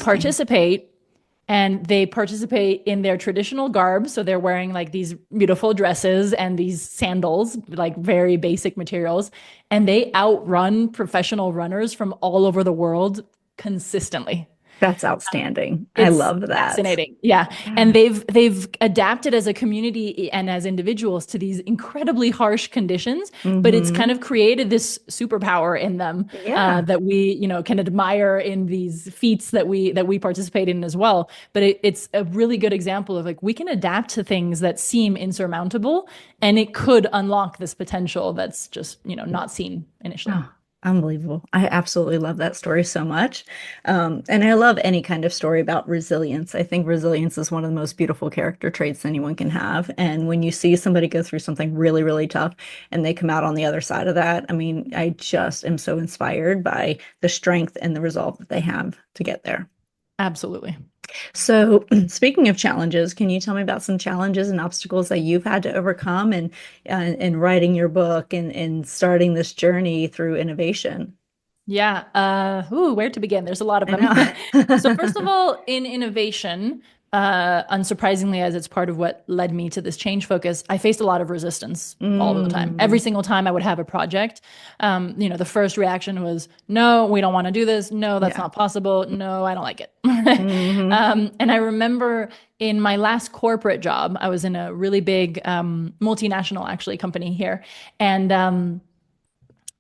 they participate in their traditional garb. So they're wearing like these beautiful dresses and these sandals, like very basic materials. And they outrun professional runners from all over the world consistently. That's outstanding. I It's love that. fascinating. Yeah. Yeah. And they've adapted as a community and as individuals to these incredibly harsh conditions, but it's kind Hmm. of created this superpower in them Yeah. that we, can admire in these feats that we participate in as well. But it's a really good example of like we can adapt to things that seem insurmountable, and it could unlock this potential that's just, not seen initially. Oh, unbelievable. I absolutely love that story so much. And I love any kind of story about resilience. I think resilience is one of the most beautiful character traits anyone can have. And when you see somebody go through something really, really tough and they come out on the other side of that, I mean, I just am so inspired by the strength and the resolve that they have to get there. Absolutely. So, speaking of challenges, can you tell me about some challenges and obstacles that you've had to overcome in writing your book and starting this journey through innovation? Yeah. Where to begin? There's a lot of I them. So first of know. all, in innovation, unsurprisingly, as it's part of what led me to this change focus, I faced a lot of resistance all the time. Every Mm, single time I would have a project, the first reaction was, no, we don't want to do this. No, that's yeah. not possible. No, I don't like it. Hmm. And I remember in my last corporate job, I was in a really big multinational actually company here. And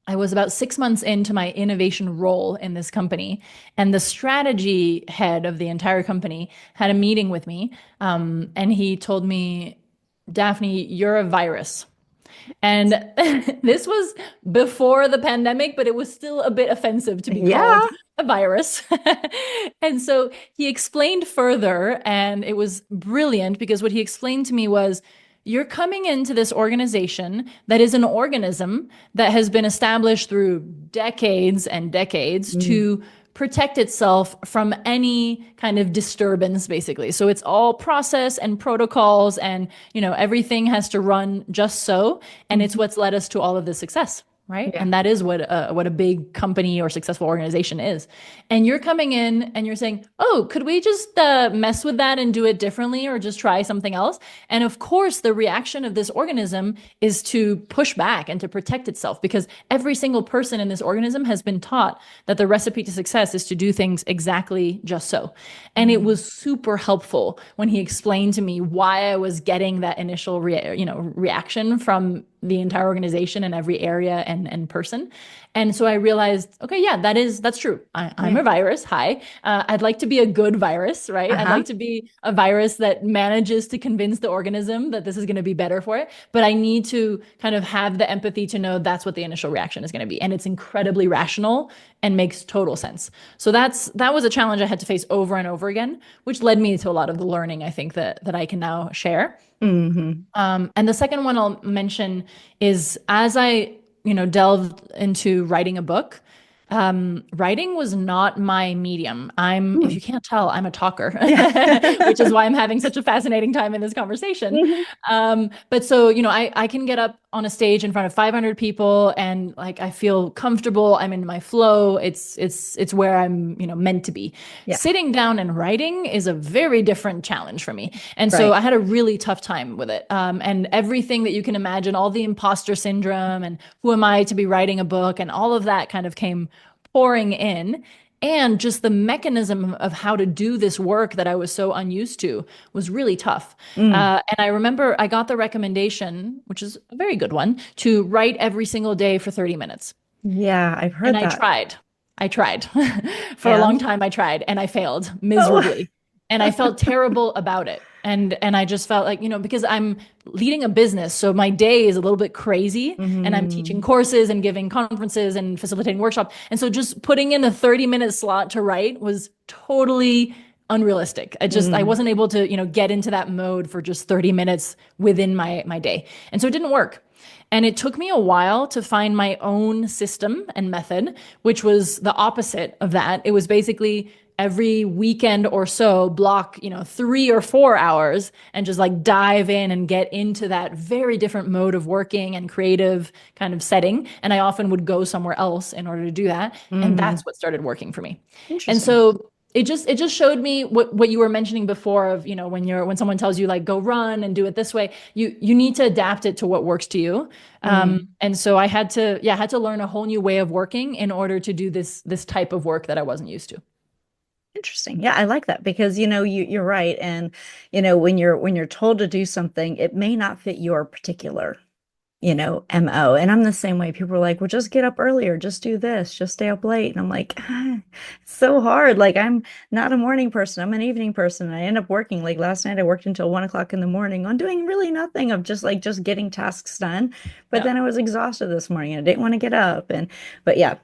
I was about 6 months into my innovation role in this company, and the strategy head of the entire company had a meeting with me, and he told me, "Daphne, you're a virus." And this was before the pandemic, but it was still a bit offensive to be called Yeah. a virus. And so he explained further, and it was brilliant because what he explained to me was, you're coming into this organization that is an organism that has been established through decades and decades Mm, to protect itself from any kind of disturbance, basically. So it's all process and protocols, and everything has to run just so, and it's mhm. what's led us to all of this success. Right. Yeah. And that is what a big company or successful organization is. And you're coming in and you're saying, oh, could we just mess with that and do it differently or just try something else? And of course, the reaction of this organism is to push back and to protect itself, because every single person in this organism has been taught that the recipe to success is to do things exactly just so. And it Mm, was super helpful when he explained to me why I was getting that initial reaction from the entire organization and every area and person. And so I realized, okay, yeah, that's true. I'm yeah. a virus. Hi. I'd like to be a good virus, right? I'd Uh-huh. like to be a virus that manages to convince the organism that this is going to be better for it. But I need to kind of have the empathy to know that's what the initial reaction is going to be. And it's incredibly rational and makes total sense. So that was a challenge I had to face over and over again, which led me to a lot of the learning I think that I can now share. Hmm. And the second one I'll mention is as I, delved into writing a book, Writing was not my medium. If Hmm. you can't tell, I'm a talker, Yeah. which is why I'm having such a fascinating time in this conversation. Mhm. But so, I can get up on a stage in front of 500 people and like I feel comfortable. I'm in my flow. It's where I'm, meant to be. Yeah. Sitting down and writing is a very different challenge for me. And so Right. I had a really tough time with it. And everything that you can imagine, all the imposter syndrome and who am I to be writing a book and all of that kind of came pouring in. And just the mechanism of how to do this work that I was so unused to was really tough. Mm. And I remember I got the recommendation, which is a very good one, to write every single day for 30 minutes. Yeah, I've And heard I that. tried. I tried. For a long And time I tried and I failed oh. miserably. And I felt terrible about it. And I just felt like, because I'm leading a business, so my day is a little bit crazy and I'm teaching Hmm. courses and giving conferences and facilitating workshops. And so just putting in a 30-minute slot to write was totally unrealistic. I Mm. wasn't able to, get into that mode for just 30 minutes within my day. And so it didn't work. And it took me a while to find my own system and method, which was the opposite of that. It was basically every weekend or so block, 3 or 4 hours and just like dive in and get into that very different mode of working and creative kind of setting. And I often would go somewhere else in order to do that. And Hmm. that's what started working for me. And Interesting. so it just showed me what you were mentioning before of, when someone tells you like go run and do it this way, you need to adapt it to what works to you. Mm. And so I had to learn a whole new way of working in order to do this type of work that I wasn't used to. Interesting. Yeah, I like that because you're right. And when you're told to do something, it may not fit your particular MO. And I'm the same way. People are like, well, just get up earlier, just do this, just stay up late. And I'm like, it's so hard. Like I'm not a morning person. I'm an evening person. And I end up working. Like last night, I worked until 1 o'clock in the morning on doing really nothing of just getting tasks done. But Yeah. then I was exhausted this morning and I didn't want to get up. But yeah,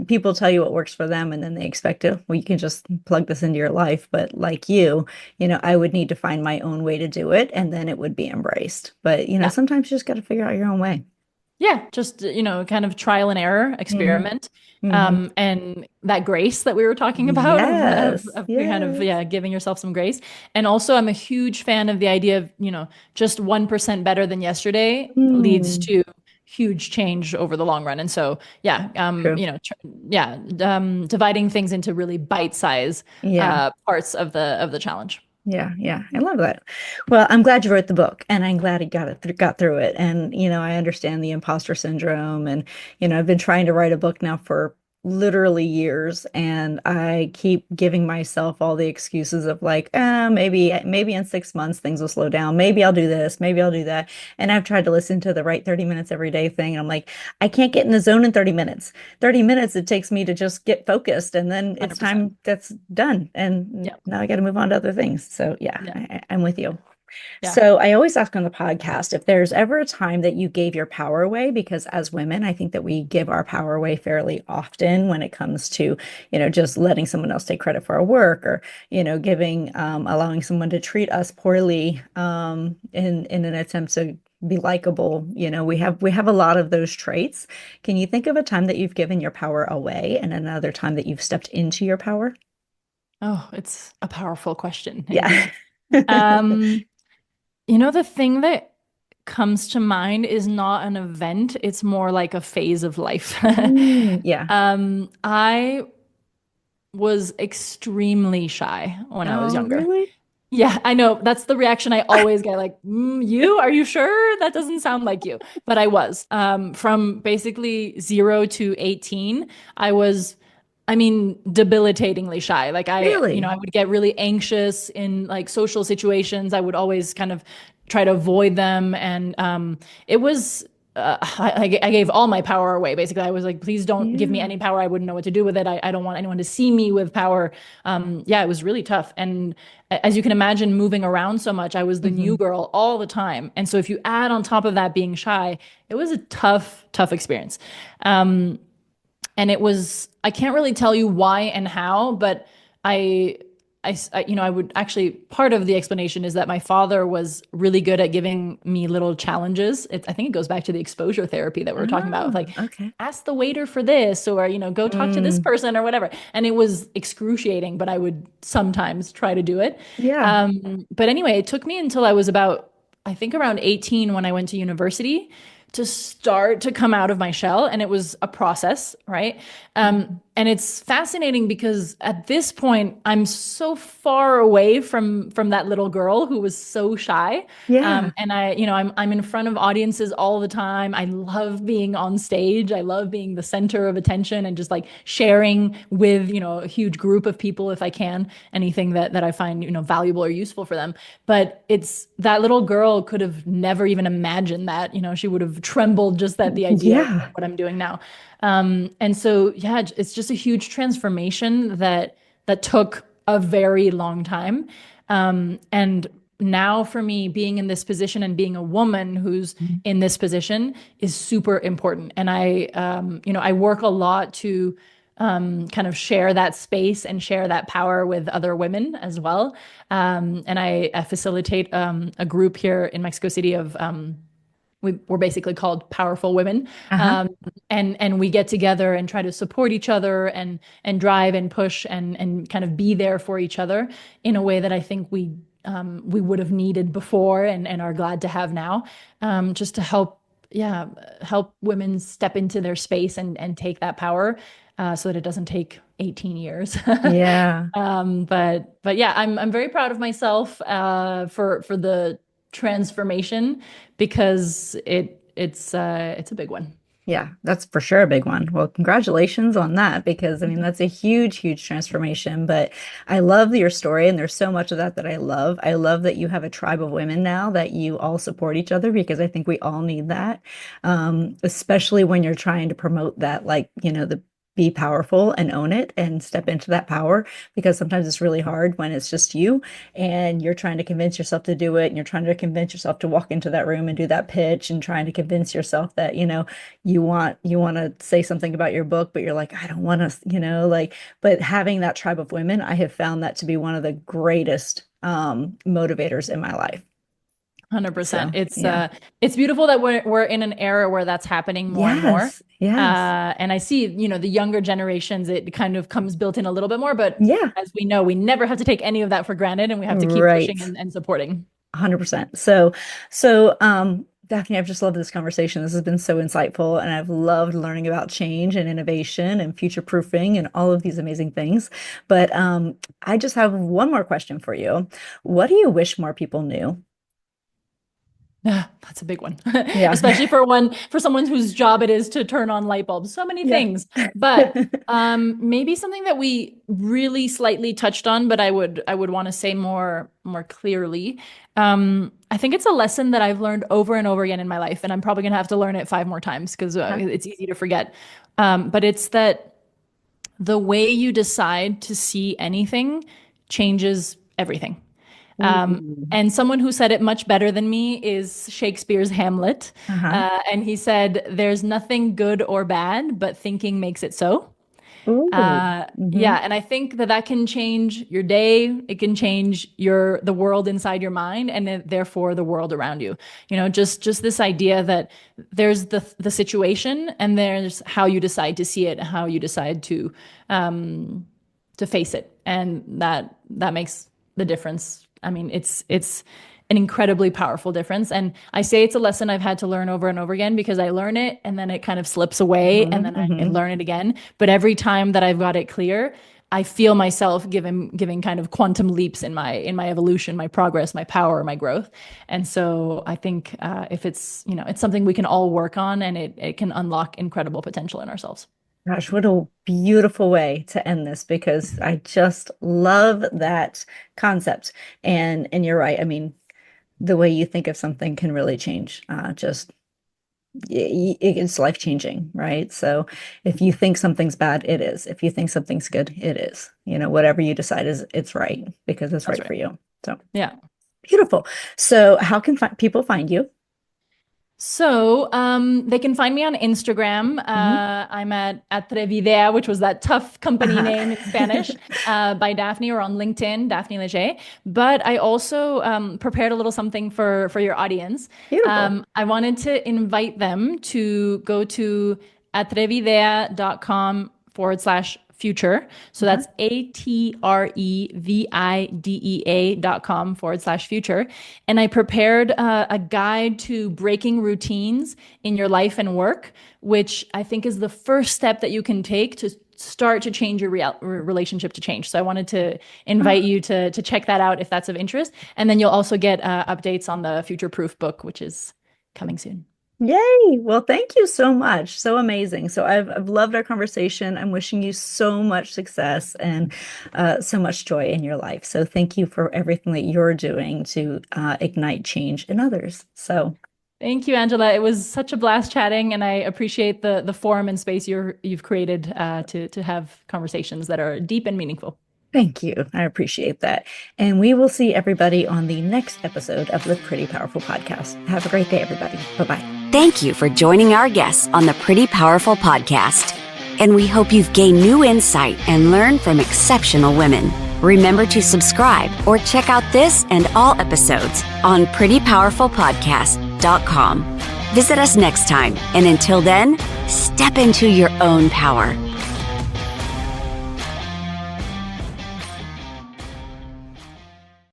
people tell you what works for them and then they expect it. Well, you can just plug this into your life. But like I would need to find my own way to do it and then it would be embraced. But, Yeah. sometimes you just got to figure out your own way. Yeah, just kind of trial and error Hmm. experiment. Hmm. And that grace that we were talking about Yes. of kind of, Yes. yeah, giving yourself some grace. And also I'm a huge fan of the idea of, just 1% better than yesterday leads Mm, to huge change over the long run. And so, yeah, true. yeah, dividing things into really bite-size Yeah. parts of the challenge. Yeah, yeah, I love that. Well, I'm glad you wrote the book, and I'm glad you got through it. And I understand the imposter syndrome, and I've been trying to write a book now for literally years, and I keep giving myself all the excuses of like, maybe in 6 months things will slow down. Maybe I'll do this, maybe I'll do that. And I've tried to listen to the right 30 minutes every day thing, and I'm like, I can't get in the zone in 30 minutes. 30 minutes it takes me to just get focused and then it's 100%. time that's done and Yeah. now I got to move on to other things. So yeah, Yeah. I'm with you. Yeah. So I always ask on the podcast if there's ever a time that you gave your power away, because as women I think that we give our power away fairly often when it comes to just letting someone else take credit for our work, or giving allowing someone to treat us poorly in an attempt to be likable. We have a lot of those traits. Can you think of a time that you've given your power away and another time that you've stepped into your power? Oh, it's a powerful question Yeah. indeed. Um, the thing that comes to mind is not an event, it's more like a phase of life. Yeah. I was extremely shy when I was Oh, younger. really? Yeah, I know. That's the reaction I always get. Like, you? Are you sure? That doesn't sound like you. But I was. From basically 0 to 18, I was, I mean, debilitatingly shy. Like I Really? would get really anxious in like social situations. I would always kind of try to avoid them. And it was, I gave all my power away. Basically, I was like, please don't give me Yeah. any power. I wouldn't know what to do with it. I don't want anyone to see me with power. Yeah, it was really tough. And as you can imagine, moving around so much, I was the Hmm. new girl all the time. And so if you add on top of that being shy, it was a tough, tough experience. Um, and it was, I can't really tell you why and how, but I I would actually, part of the explanation is that my father was really good at giving me little challenges. I think it goes back to the exposure therapy that we were talking about, like Okay. ask the waiter for this, or, go talk to this Mm, person or whatever. And it was excruciating, but I would sometimes try to do it. yeah. But anyway, it took me until I was about, I think around 18 when I went to university to start to come out of my shell. And it was a process, right? And it's fascinating because at this point, I'm so far away from that little girl who was so shy. Yeah. And I'm in front of audiences all the time. I love being on stage. I love being the center of attention and just like sharing with, a huge group of people if I can, anything that I find, valuable or useful for them. But it's that little girl could have never even imagined that, she would have trembled just at the idea of Yeah. what I'm doing now. And so, yeah, it's just a huge transformation that took a very long time. And now for me, being in this position and being a woman who's in this position is super important. And I work a lot to kind of share that space and share that power with other women as well. And I facilitate a group here in Mexico City of we're basically called Powerful Women, Uh-huh. um, and we get together and try to support each other and drive and push and kind of be there for each other in a way that I think we would have needed before and are glad to have now, just to help women step into their space and take that power, so that it doesn't take 18 years. Yeah. But yeah, I'm very proud of myself for the transformation because it's a big one. Yeah, that's for sure a big one. Well, congratulations on that because I mean that's a huge, huge transformation. But I love your story, and there's so much of that that I love. I love that you have a tribe of women now that you all support each other because I think we all need that, especially when you're trying to promote that, like the be powerful and own it and step into that power because sometimes it's really hard when it's just you and you're trying to convince yourself to do it and you're trying to convince yourself to walk into that room and do that pitch and trying to convince yourself that you want to say something about your book, but you're like, I don't want to, like, but having that tribe of women, I have found that to be one of the greatest motivators in my life. 100%. So, yeah. It's beautiful that we're in an era where that's happening more and more. Yes. Yes. And I see, the younger generations, it kind of comes built in a little bit more, but Yeah. as we know, we never have to take any of that for granted and we have to keep pushing Right. and supporting. 100%. So, Daphne, I've just loved this conversation. This has been so insightful, and I've loved learning about change and innovation and future proofing and all of these amazing things. But I just have one more question for you. What do you wish more people knew? That's a big one, Yeah. especially for someone whose job it is to turn on light bulbs. So many Yeah. things, but maybe something that we really slightly touched on, but I would want to say more clearly. I think it's a lesson that I've learned over and over again in my life, and I'm probably gonna have to learn it 5 more times because Uh-huh. it's easy to forget. But it's that the way you decide to see anything changes everything. Ooh. And someone who said it much better than me is Shakespeare's Hamlet. Uh-huh. And he said, "There's nothing good or bad, but thinking makes it so." Ooh. Yeah, Hmm. and I think that can change your day. It can change the world inside your mind, and then, therefore the world around you. Just this idea that there's the situation, and there's how you decide to see it, how you decide to face it, and that makes the difference. I mean, it's an incredibly powerful difference. And I say it's a lesson I've had to learn over and over again because I learn it and then it kind of slips away and Hmm. then I Hmm. learn it again. But every time that I've got it clear, I feel myself giving kind of quantum leaps in my evolution, my progress, my power, my growth. And so I think if it's something we can all work on and it can unlock incredible potential in ourselves. Gosh, what a beautiful way to end this because I just love that concept. And you're right. I mean, the way you think of something can really change. Just it's life changing, right? So if you think something's bad, it is. If you think something's good, it is. Whatever you decide is it's right because it's That's right right. for you. So Yeah. beautiful. So how can people find you? So they can find me on Instagram. I'm at Atrevidea, which was that tough company name in Spanish, by Daphne, or on LinkedIn, Daphne Leger. But I also prepared a little something for your audience. Beautiful. I wanted to invite them to go to atrevidea.com/future. So that's ATREVIDEA.com/future. And I prepared a guide to breaking routines in your life and work, which I think is the first step that you can take to start to change your relationship to change. So I wanted to invite you to check that out if that's of interest. And then you'll also get updates on the Future Proof book, which is coming soon. Yay. Well, thank you so much. So amazing. So I've loved our conversation. I'm wishing you so much success and so much joy in your life. So thank you for everything that you're doing to ignite change in others. So thank you, Angela. It was such a blast chatting, and I appreciate the forum and space you've created to have conversations that are deep and meaningful. thank you. I appreciate that. And we will see everybody on the next episode of the Pretty Powerful Podcast. Have a great day, everybody. Bye-bye. Thank you for joining our guests on the Pretty Powerful Podcast. And we hope you've gained new insight and learned from exceptional women. Remember to subscribe or check out this and all episodes on prettypowerfulpodcast.com. Visit us next time. And until then, step into your own power.